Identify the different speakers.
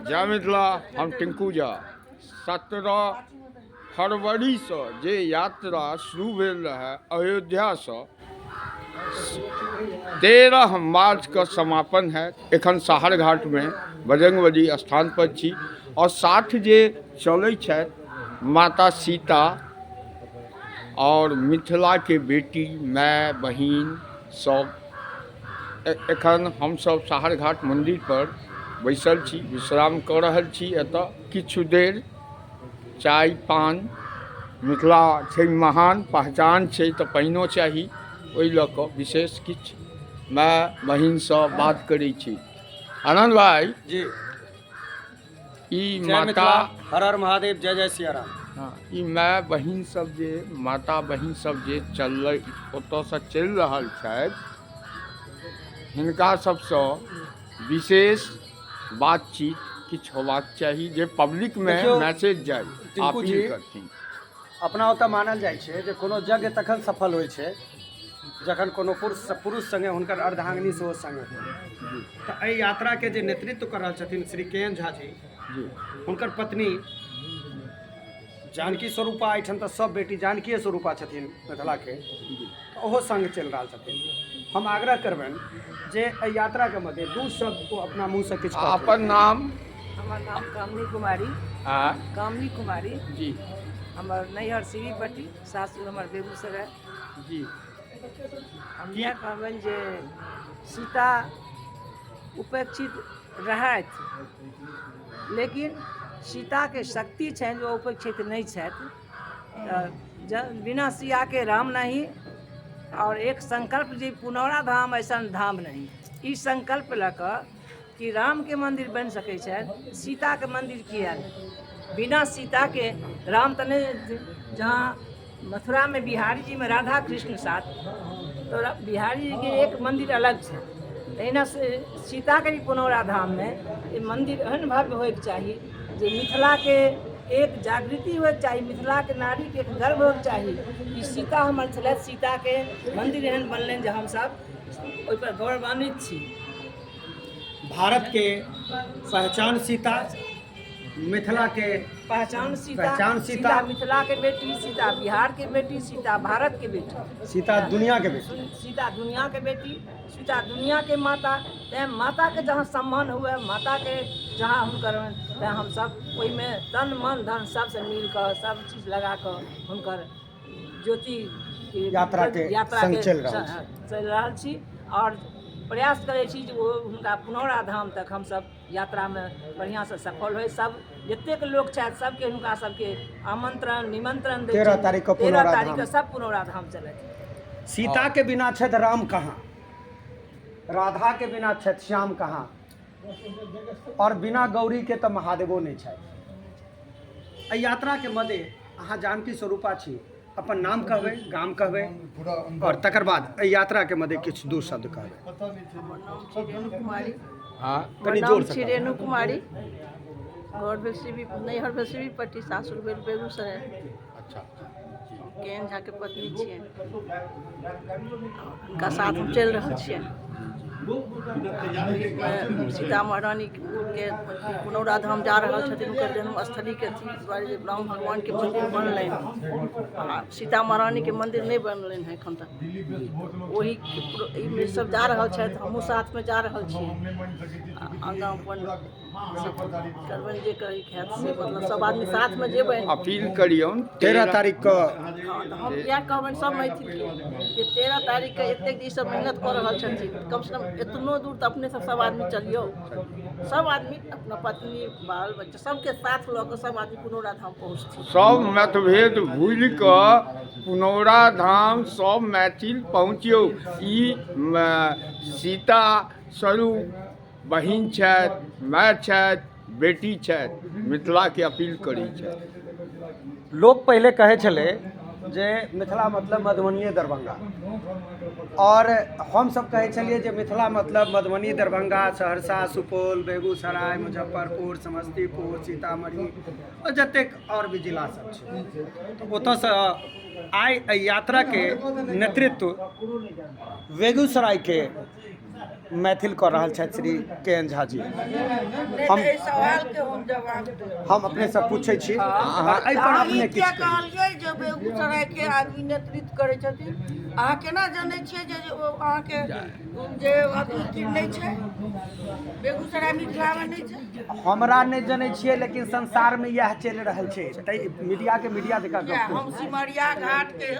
Speaker 1: जय मिथिला। हम टिंकू झा 17 फरवरी से जे यात्रा शुरू भेल रहे अयोध्या से 13 मार्च का समापन है। एखन साहर घाट में बजरंगबली स्थान पर छी और साथ जे चलै छथि माता सीता और मिथिला के बेटी माय बहिन सब। एखन हम सब साहर घाट मंदिर पर बैसल छी, विश्राम कऽ रहल छी। एतऽ किछु देर चाय पान, मिथिला छै महान, पहचान छै तऽ पानिओ चाही, ओहि लऽ कऽ विशेष किछु माय बहिनसँ बात करै छी। आनन्द भाई
Speaker 2: जी,
Speaker 1: ई
Speaker 2: जय
Speaker 1: माता
Speaker 2: मिथिला, हर हर महादेव, जय जय सिया राम।
Speaker 1: हाँ, ई माय बहिन सब जे माता बहिन सब जे चललै ओतऽसँ चलि रहल छथि, हिनका सबसँ विशेष बातचीत किछु होबाक चाही जे पब्लिक में
Speaker 2: देखियौ,
Speaker 1: मैसेज जाय,
Speaker 2: टिंकू जी,
Speaker 1: अपील करथिन।
Speaker 2: अपना ओतऽ मानल जाइ छै जे कोनो यज्ञ तखन सफल होइ छै जखन कोनो पुरुष संगे हुनकर अर्धांगिनी सेहो संगे होइ। तऽ एहि यात्राके जे नेतृत्व कर रहल छथिन श्री केएन झा जी, हुनकर पत्नी जानकी स्वरूपा, एहिठाम तऽ सब बेटी जानकीये स्वरूपा छथिन मिथिलाके, तऽ ओहो संग चलि रहल छथिन। हम आग्रह करबनि जे एहि यात्राके मध्य दू शब्द को अपना मुँहसँ किछु कहथिन।
Speaker 1: अपन नाम?
Speaker 3: हमार नाम कामनी कुमारी। कामनी कुमारी
Speaker 1: जी।
Speaker 3: हमार नैहर सीरीपट्टी, सासुर हमार बेगूसराय
Speaker 1: जी।
Speaker 3: हम यह कहबनि जे सीता उपेक्षित रहथि, लेकिन सीताके शक्ति छनि जो उपेक्षित नहीं छथि। बिना सिया के राम नहीं, और एक संकल्प जी पुनौरा धाम ऐसा धाम नहीं। ई संकल्प लऽ कऽ कि राम के मंदिर बन सकै छै, सीता के मंदिर किया नहीं? बिना सीता के राम तो नहीं। जहाँ मथुरा में बिहारी जी में राधा कृष्ण साथ, तो बिहारी जी के एक मंदिर अलग है। तहिना से सीता के भी पुनौरा धाम में ये मंदिर एहन भव्य होइके चाही जे मिथिला के एक जागृति होइके चाही, मिथिला के नारी के एक गर्व होइके चाही कि सीता हमर छलथि, सीता के मंदिर एहन बनलनि जे हमसब ओहि पर गौरवान्वित छी।
Speaker 2: भारत के पहचान सीता, मिथिला के
Speaker 3: पहचान सीता, सीता मिथिला के बेटी, सीता बिहार के बेटी, सीता भारत के बेटी,
Speaker 2: सीता दुनिया के बेटी,
Speaker 3: सीता दुनिया के बेटी, सीता दुनिया के माता। तैं माता के जहाँ सम्मान हुए, माता के जहाँ हुनकर, तैं हम सब ओहि में तन मन धन सबसे मिल कर सब चीज लगा कर हुनकर ज्योति
Speaker 2: यात्रा के संग चलि
Speaker 3: रहल छी और प्रयास करै छी जे वो हुनका पुनौरा धाम तक हम सब यात्रा में बढ़िया से सफल होय। सब जतेक लोग छथि सबके हुनका सबके आमंत्रण निमंत्रण दै छी।
Speaker 2: 13 तारीख को पुनौरा धाम।
Speaker 3: 13 तारीख के सब पुनौरा धाम चलै।
Speaker 2: सीता के बिना छथि राम कहाँ, राधा के बिना छथि श्याम कहाँ, और बिना गौरी के तो महादेवो नहीं छथि। एहि यात्रा के मध्य अहाँ जानकी स्वरूपा छी, अपन नाम कहबै, गाम कहबै, और तकर बाद एहि यात्रा के मध्य किछु दू शब्द कहबै।
Speaker 3: रेणु कुमारी।
Speaker 1: हाँ,
Speaker 2: कनी जोर
Speaker 3: छी
Speaker 2: से
Speaker 3: रेणु कुमारी। घर भेल सीवी, नैहर भेल सीवीपट्टी, सासुर भेल बेगूसराय।
Speaker 1: अच्छा।
Speaker 3: केएन झा के पत्नी छियै, उनका साथ हम चलि रहल छियै। सीता महारानी के पुनौरा धाम जा रहल छथिन, हुनकर जन्म स्थली के दुआरे जे राम भगवान के मंदिर बनलनि, सीता महारानी के मंदिर नहीं बनलनि हैं एखन तक। वही में सब जा रहल छथि, हमहूँ साथ में जा रहल छी। आगाँ अपन करबनि जे करै के हैत से, मतलब सब आदमी साथ में जेबै।
Speaker 1: अपील करियौन
Speaker 2: 13 तारीख को।
Speaker 3: हम इएह कहबनि सब मैथिल के जे 13 तारीख के एतेक दिन सब मेहनत कऽ रहल छथिन, कम से कम इतनो दूर तो अपने सब आदमी चलियो। सब आदमी अपना पत्नी बाल बच्चा सबके साथ लऽ कऽ सब आदमी पुनौरा धाम पहुँचथिन।
Speaker 1: सब मतभेद भूलि कऽ पुनौरा धाम सब मैथिल पहुँचियौ। ई सीता स्वरूप बहिन छथि, माय छथि, बेटी छथि, मिथिला के अपील करै छथि।
Speaker 2: लोग पहले कहे चले जे मिथिला मतलब मधुबनी दरभंगा, और हम सब कहे चलिए जे मिथिला मतलब मधुबनी दरभंगा सहरसा सुपौल बेगूसराय मुजफ्फरपुर समस्तीपुर सीतामढ़ी और जतेक और भी जिला सब छै। तो ओतऽसँ आइ एहि यात्रा के नेतृत्व बेगूसराय के मैथिल कऽ रहल छथि श्री के एन झा जी। हम
Speaker 4: सवाल के हम जवाब देब।
Speaker 2: हम अपने से पूछे छी अहाँ एहि पर
Speaker 4: अहाँ
Speaker 2: अपने
Speaker 4: ई क्या
Speaker 2: किछु
Speaker 4: कहलियै जे बेगूसराय के आदमी नेतृत्व करै छथिन, अहाँ केना जानै छियै जे अहाँके जे अथी नहि छै बेगूसराय मिथिलामे नहि छै?
Speaker 2: हमरा नहि जनै छियै, लेकिन संसार में यह चलि रहल छै। मीडिया के मीडिया जकाँ
Speaker 4: क्या
Speaker 2: गप
Speaker 4: हम सिमरिया घाट के